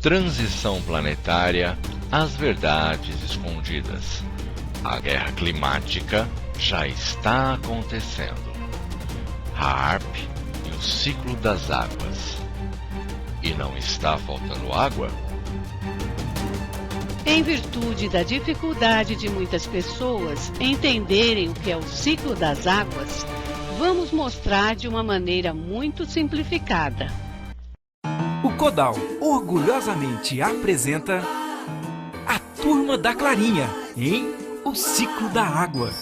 Transição planetária, as verdades escondidas. A guerra climática já está acontecendo. HAARP e o ciclo das águas. E não está faltando água? Em virtude da dificuldade de muitas pessoas entenderem o que é o ciclo das águas, vamos mostrar de uma maneira muito simplificada. O Codal orgulhosamente apresenta a Turma da Clarinha em O Ciclo da Água.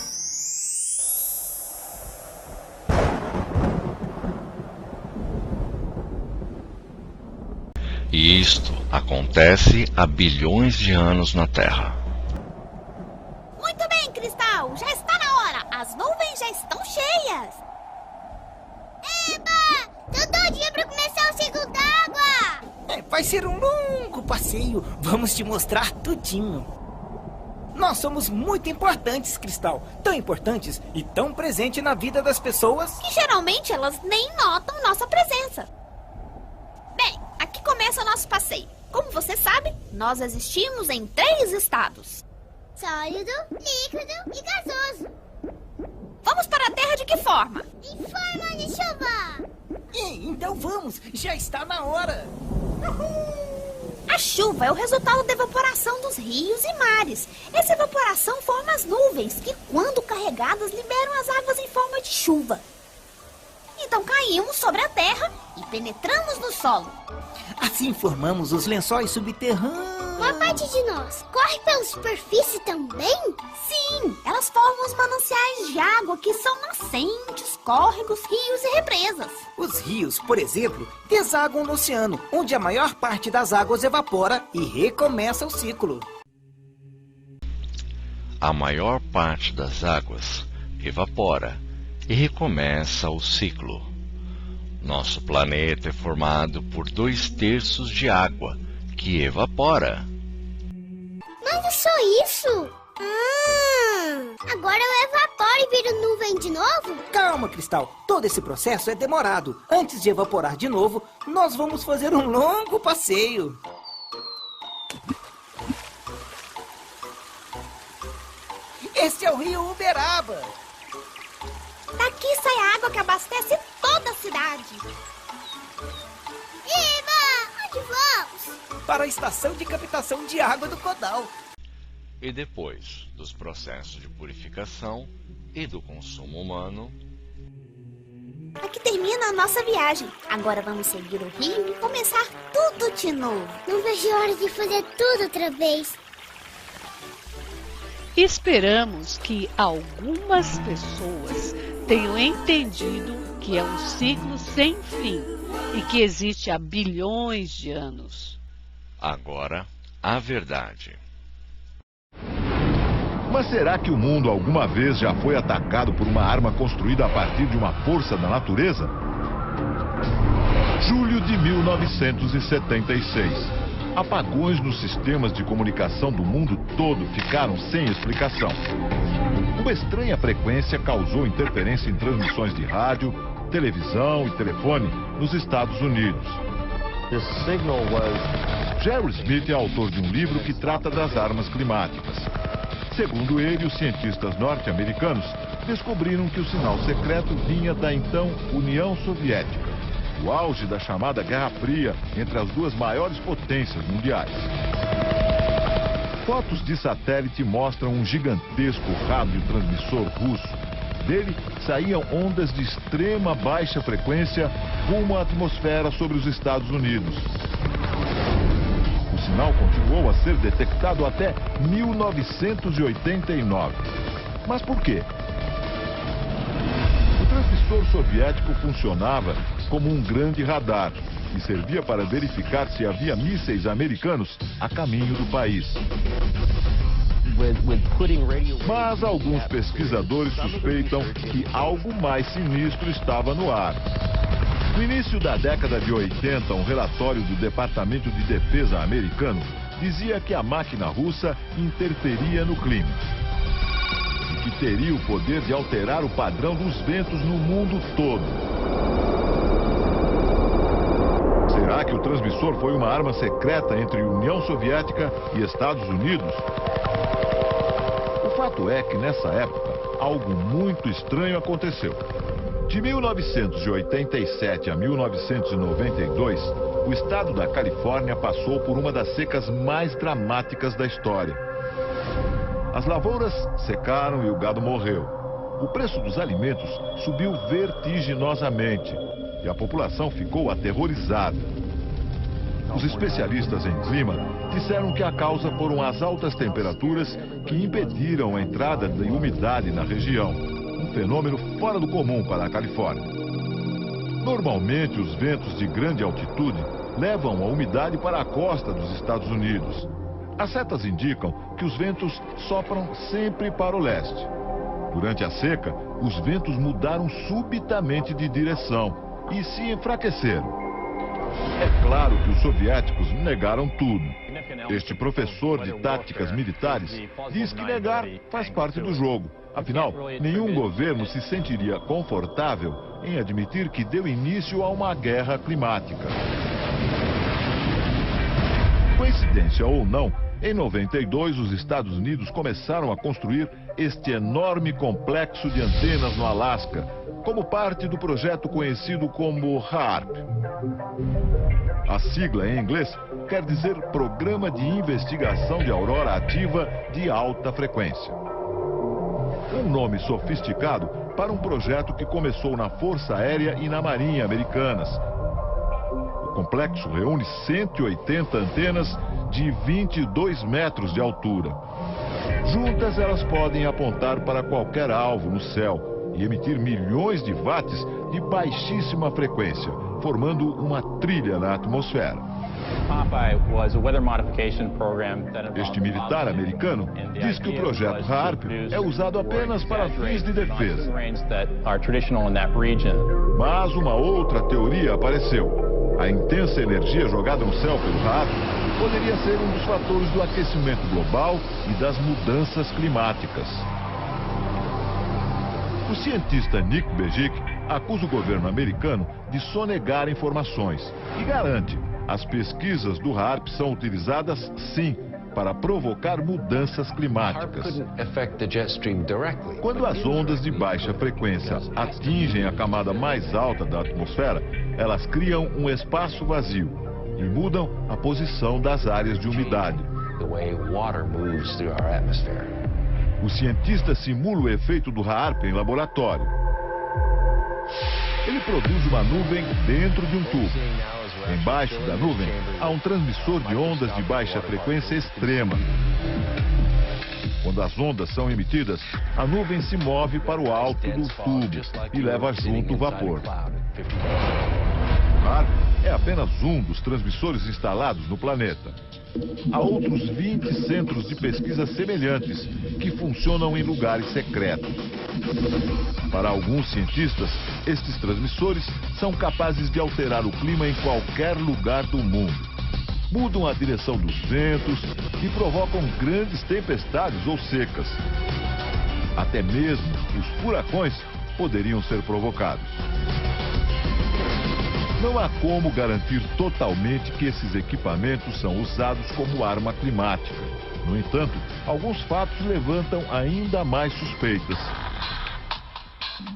E isto acontece há bilhões de anos na Terra. Muito bem, Cristal, já está na hora. As nuvens já estão cheias. Eba! Tô doidinha pra começar o ciclo d'água. Vai ser um longo passeio. Vamos te mostrar tudinho. Nós somos muito importantes, Cristal. Tão importantes e tão presentes na vida das pessoas que geralmente elas nem notam nossa presença. Bem, aqui começa o nosso passeio. Como você sabe, nós existimos em 3 estados: sólido, líquido e gasoso. Vamos para a Terra de que forma? Em forma de chuva. Então vamos, já está na hora. A chuva é o resultado da evaporação dos rios e mares. Essa evaporação forma as nuvens, que quando carregadas liberam as águas em forma de chuva. Então caímos sobre a terra e penetramos no solo. Assim formamos os lençóis subterrâneos. Uma parte de nós corre pela superfície também? Sim, elas formam os mananciais de água, que são nascentes, córregos, rios e represas. Os rios, por exemplo, desaguam no oceano, onde a maior parte das águas evapora e recomeça o ciclo. A maior parte das águas evapora e recomeça o ciclo. Nosso planeta é formado por 2/3 de água, que evapora. Mas é só isso? Agora eu evaporo e viro nuvem de novo? Calma, Cristal. Todo esse processo é demorado. Antes de evaporar de novo, nós vamos fazer um longo passeio. Esse é o rio Uberaba. Daqui sai a água que abastece toda a cidade. Eba! Onde vamos? Para a estação de captação de água do Codal. E depois dos processos de purificação e do consumo humano... Aqui termina a nossa viagem. Agora vamos seguir o rio e começar tudo de novo. Não vejo a hora de fazer tudo outra vez. Esperamos que algumas pessoas tenham entendido que é um ciclo sem fim e que existe há bilhões de anos. Agora, a verdade. Mas será que o mundo alguma vez já foi atacado por uma arma construída a partir de uma força da natureza? Julho de 1976. Apagões nos sistemas de comunicação do mundo todo ficaram sem explicação. Uma estranha frequência causou interferência em transmissões de rádio, televisão e telefone nos Estados Unidos. Jerry Smith é autor de um livro que trata das armas climáticas. Segundo ele, os cientistas norte-americanos descobriram que o sinal secreto vinha da então União Soviética, o auge da chamada Guerra Fria entre as duas maiores potências mundiais. Fotos de satélite mostram um gigantesco radiotransmissor russo. Dele saíam ondas de extrema baixa frequência rumo à atmosfera sobre os Estados Unidos. O sinal continuou a ser detectado até 1989. Mas por quê? O transmissor soviético funcionava como um grande radar e servia para verificar se havia mísseis americanos a caminho do país. Mas alguns pesquisadores suspeitam que algo mais sinistro estava no ar. No início da década de 80, um relatório do Departamento de Defesa americano dizia que a máquina russa interferia no clima e que teria o poder de alterar o padrão dos ventos no mundo todo. Será que o transmissor foi uma arma secreta entre União Soviética e Estados Unidos? O fato é que, nessa época, algo muito estranho aconteceu. De 1987 a 1992, o estado da Califórnia passou por uma das secas mais dramáticas da história. As lavouras secaram e o gado morreu. O preço dos alimentos subiu vertiginosamente e a população ficou aterrorizada. Os especialistas em clima disseram que a causa foram as altas temperaturas que impediram a entrada de umidade na região, um fenômeno fora do comum para a Califórnia. Normalmente, os ventos de grande altitude levam a umidade para a costa dos Estados Unidos. As setas indicam que os ventos sopram sempre para o leste. Durante a seca, os ventos mudaram subitamente de direção e se enfraqueceram. É claro que os soviéticos negaram tudo. Este professor de táticas militares diz que negar faz parte do jogo. Afinal, nenhum governo se sentiria confortável em admitir que deu início a uma guerra climática. Coincidência ou não, em 92 os Estados Unidos começaram a construir este enorme complexo de antenas no Alasca, como parte do projeto conhecido como HAARP. A sigla em inglês quer dizer Programa de Investigação de Aurora Ativa de Alta Frequência. Um nome sofisticado para um projeto que começou na Força Aérea e na Marinha Americanas. O complexo reúne 180 antenas de 22 metros de altura. Juntas, elas podem apontar para qualquer alvo no céu e emitir milhões de watts de baixíssima frequência, formando uma trilha na atmosfera. Este militar americano diz que o projeto HAARP é usado apenas para fins de defesa. Mas uma outra teoria apareceu. A intensa energia jogada no céu pelo HAARP poderia ser um dos fatores do aquecimento global e das mudanças climáticas. O cientista Nick Begic acusa o governo americano de sonegar informações e garante: as pesquisas do HAARP são utilizadas, sim, para provocar mudanças climáticas. Quando as ondas de baixa frequência atingem a camada mais alta da atmosfera, elas criam um espaço vazio e mudam a posição das áreas de umidade. O cientista simula o efeito do HAARP em laboratório. Ele produz uma nuvem dentro de um tubo. Embaixo da nuvem há um transmissor de ondas de baixa frequência extrema. Quando as ondas são emitidas, a nuvem se move para o alto do tubo e leva junto o vapor. O HAARP é apenas um dos transmissores instalados no planeta. Há outros 20 centros de pesquisa semelhantes que funcionam em lugares secretos. Para alguns cientistas, estes transmissores são capazes de alterar o clima em qualquer lugar do mundo. Mudam a direção dos ventos e provocam grandes tempestades ou secas. Até mesmo os furacões poderiam ser provocados. Não há como garantir totalmente que esses equipamentos são usados como arma climática. No entanto, alguns fatos levantam ainda mais suspeitas.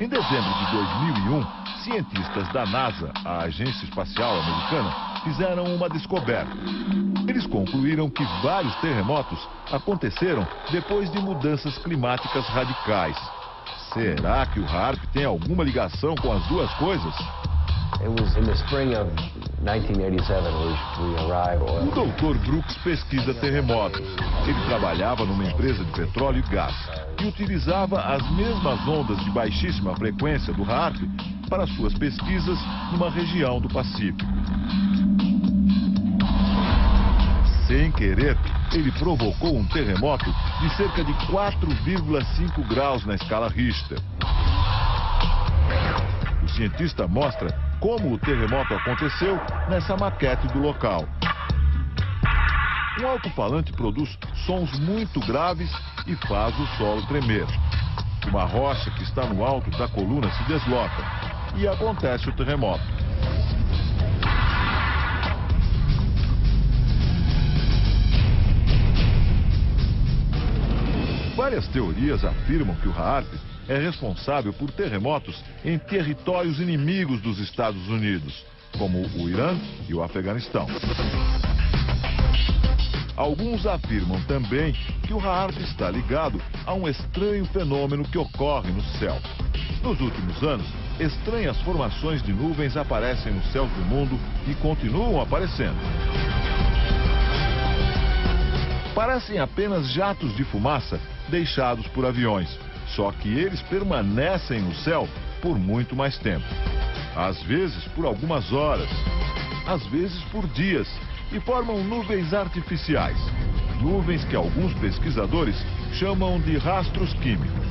Em dezembro de 2001, cientistas da NASA, a Agência Espacial Americana, fizeram uma descoberta. Eles concluíram que vários terremotos aconteceram depois de mudanças climáticas radicais. Será que o HAARP tem alguma ligação com as duas coisas? O Dr. Brooks pesquisa terremotos. Ele trabalhava numa empresa de petróleo e gás e utilizava as mesmas ondas de baixíssima frequência do HAARP para suas pesquisas numa região do Pacífico. Sem querer, ele provocou um terremoto de cerca de 4,5 graus na escala Richter. O cientista mostra como o terremoto aconteceu nessa maquete do local. Um alto-falante produz sons muito graves e faz o solo tremer. Uma rocha que está no alto da coluna se desloca e acontece o terremoto. Várias teorias afirmam que o HAARP é responsável por terremotos em territórios inimigos dos Estados Unidos, como o Irã e o Afeganistão. Alguns afirmam também que o HAARP está ligado a um estranho fenômeno que ocorre no céu. Nos últimos anos, estranhas formações de nuvens aparecem nos céus do mundo e continuam aparecendo. Parecem apenas jatos de fumaça deixados por aviões, só que eles permanecem no céu por muito mais tempo. Às vezes por algumas horas, às vezes por dias, e formam nuvens artificiais. Nuvens que alguns pesquisadores chamam de rastros químicos.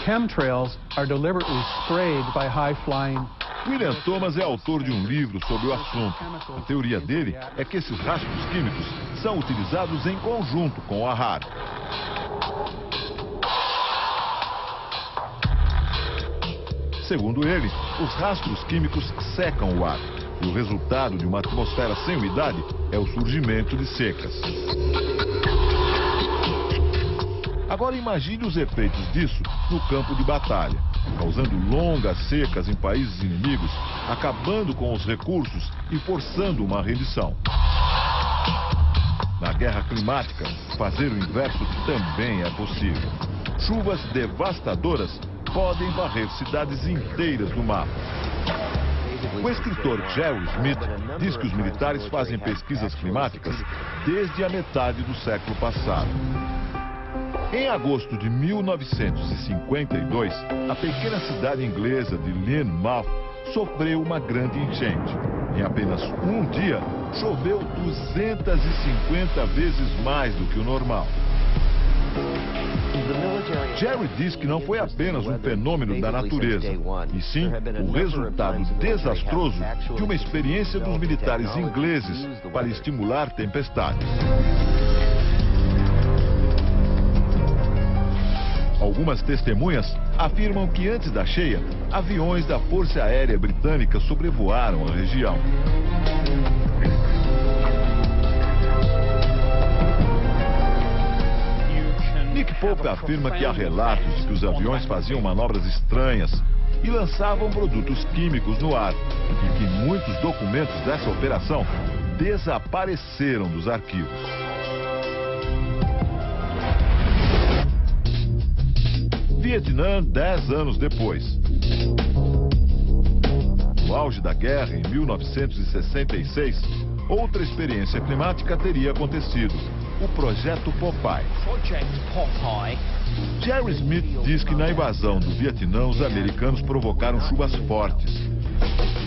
Chemtrails are deliberately sprayed by high-flying. William Thomas é autor de um livro sobre o assunto. A teoria dele é que esses rastros químicos são utilizados em conjunto com a HAARP. Segundo ele, os rastros químicos secam o ar. E o resultado de uma atmosfera sem umidade é o surgimento de secas. Agora imagine os efeitos disso no campo de batalha, causando longas secas em países inimigos, acabando com os recursos e forçando uma rendição. Na guerra climática, fazer o inverso também é possível. Chuvas devastadoras podem varrer cidades inteiras no mapa. O escritor Jerry Smith diz que os militares fazem pesquisas climáticas desde a metade do século passado. Em agosto de 1952, a pequena cidade inglesa de Lynmouth sofreu uma grande enchente. Em apenas um dia, choveu 250 vezes mais do que o normal. Jerry diz que não foi apenas um fenômeno da natureza, e sim o resultado desastroso de uma experiência dos militares ingleses para estimular tempestades. Algumas testemunhas afirmam que antes da cheia, aviões da Força Aérea Britânica sobrevoaram a região. Nick Pope afirma que há relatos de que os aviões faziam manobras estranhas e lançavam produtos químicos no ar, e que muitos documentos dessa operação desapareceram dos arquivos. Vietnã, 10 anos depois. No auge da guerra, em 1966, outra experiência climática teria acontecido. O Projeto Popeye. Jerry Smith diz que na invasão do Vietnã, os americanos provocaram chuvas fortes.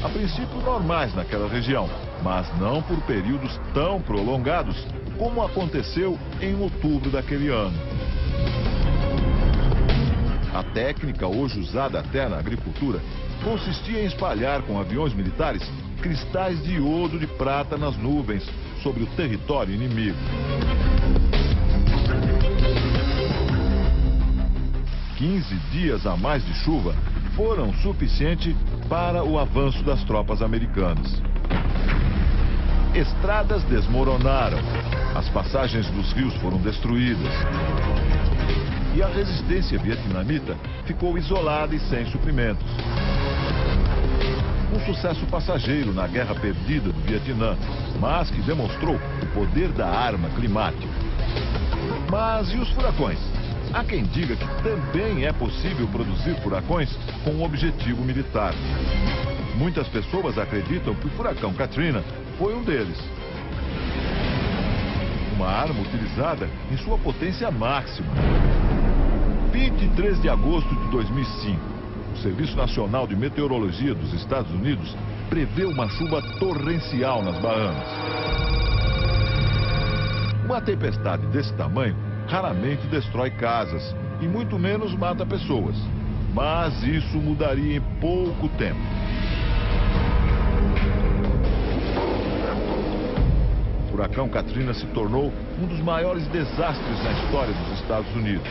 A princípio normais naquela região, mas não por períodos tão prolongados como aconteceu em outubro daquele ano. A técnica hoje usada até na agricultura consistia em espalhar com aviões militares cristais de iodo de prata nas nuvens sobre o território inimigo. 15 dias a mais de chuva foram suficientes para o avanço das tropas americanas. Estradas desmoronaram, as passagens dos rios foram destruídas. E a resistência vietnamita ficou isolada e sem suprimentos. Um sucesso passageiro na guerra perdida do Vietnã, mas que demonstrou o poder da arma climática. Mas e os furacões? Há quem diga que também é possível produzir furacões com um objetivo militar. Muitas pessoas acreditam que o furacão Katrina foi um deles. Uma arma utilizada em sua potência máxima. 23 de agosto de 2005, o Serviço Nacional de Meteorologia dos Estados Unidos prevê uma chuva torrencial nas Bahamas. Uma tempestade desse tamanho raramente destrói casas e muito menos mata pessoas, mas isso mudaria em pouco tempo. O furacão Katrina se tornou um dos maiores desastres na história dos Estados Unidos.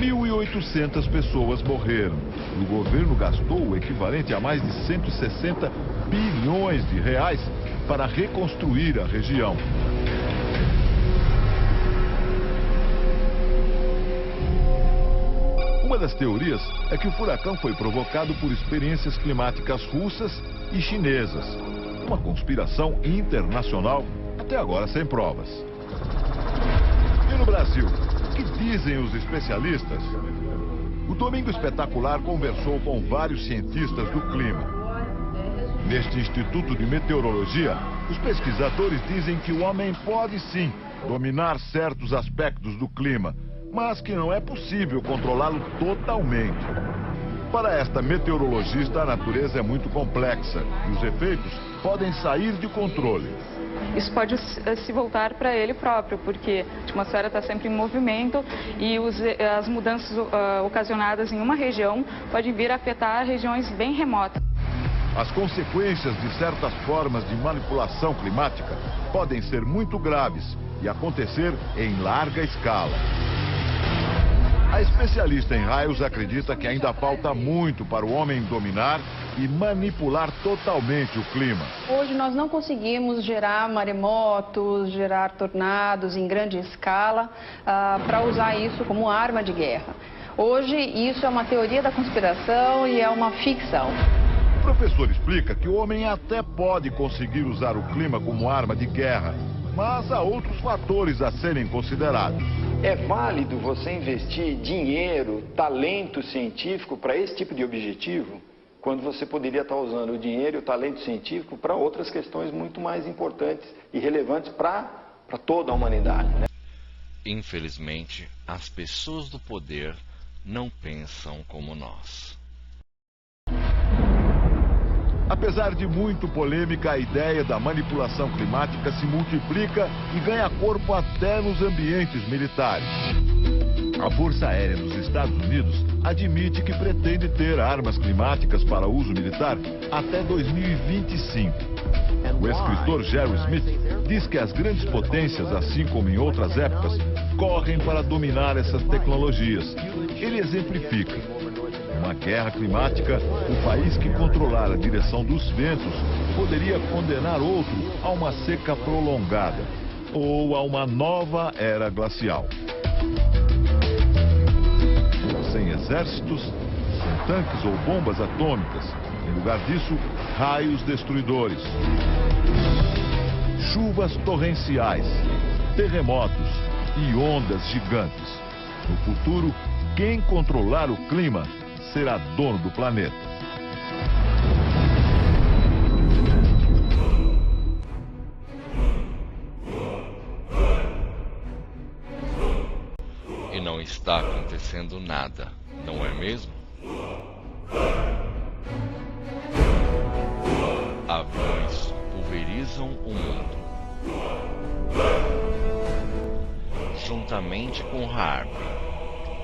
1.800 pessoas morreram. O governo gastou o equivalente a mais de 160 bilhões de reais para reconstruir a região. Uma das teorias é que o furacão foi provocado por experiências climáticas russas e chinesas. Uma conspiração internacional, até agora sem provas. E no Brasil, o que dizem os especialistas? O Domingo Espetacular conversou com vários cientistas do clima. Neste Instituto de Meteorologia, os pesquisadores dizem que o homem pode sim dominar certos aspectos do clima, mas que não é possível controlá-lo totalmente. Para esta meteorologista, a natureza é muito complexa e os efeitos podem sair de controle. Isso pode se voltar para ele próprio, porque a atmosfera está sempre em movimento e as mudanças ocasionadas em uma região podem vir a afetar regiões bem remotas. As consequências de certas formas de manipulação climática podem ser muito graves e acontecer em larga escala. A especialista em raios acredita que ainda falta muito para o homem dominar e manipular totalmente o clima. Hoje nós não conseguimos gerar maremotos, gerar tornados em grande escala para usar isso como arma de guerra. Hoje isso é uma teoria da conspiração e é uma ficção. O professor explica que o homem até pode conseguir usar o clima como arma de guerra, mas há outros fatores a serem considerados. É válido você investir dinheiro, talento científico para esse tipo de objetivo, quando você poderia estar usando o dinheiro e o talento científico para outras questões muito mais importantes e relevantes para toda a humanidade, né? Infelizmente, as pessoas do poder não pensam como nós. Apesar de muito polêmica, a ideia da manipulação climática se multiplica e ganha corpo até nos ambientes militares. A Força Aérea dos Estados Unidos admite que pretende ter armas climáticas para uso militar até 2025. O escritor Jerry Smith diz que as grandes potências, assim como em outras épocas, correm para dominar essas tecnologias. Ele exemplifica. Uma guerra climática, o país que controlar a direção dos ventos poderia condenar outro a uma seca prolongada ou a uma nova era glacial. Sem exércitos, sem tanques ou bombas atômicas, em lugar disso, raios destruidores, chuvas torrenciais, terremotos e ondas gigantes. No futuro, quem controlar o clima será dono do planeta. E não está acontecendo nada, não é mesmo? Aviões pulverizam o mundo. Juntamente com Harp,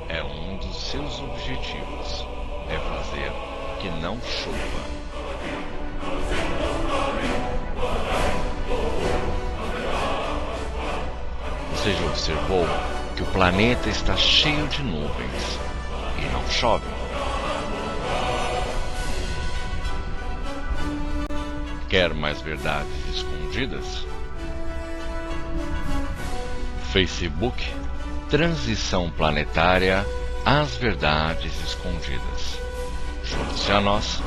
é um dos seus objetivos. É fazer que não chova. Você já observou que o planeta está cheio de nuvens e não chove? Quer mais verdades escondidas? Facebook, Transição Planetária, as verdades escondidas. Junte-se a nós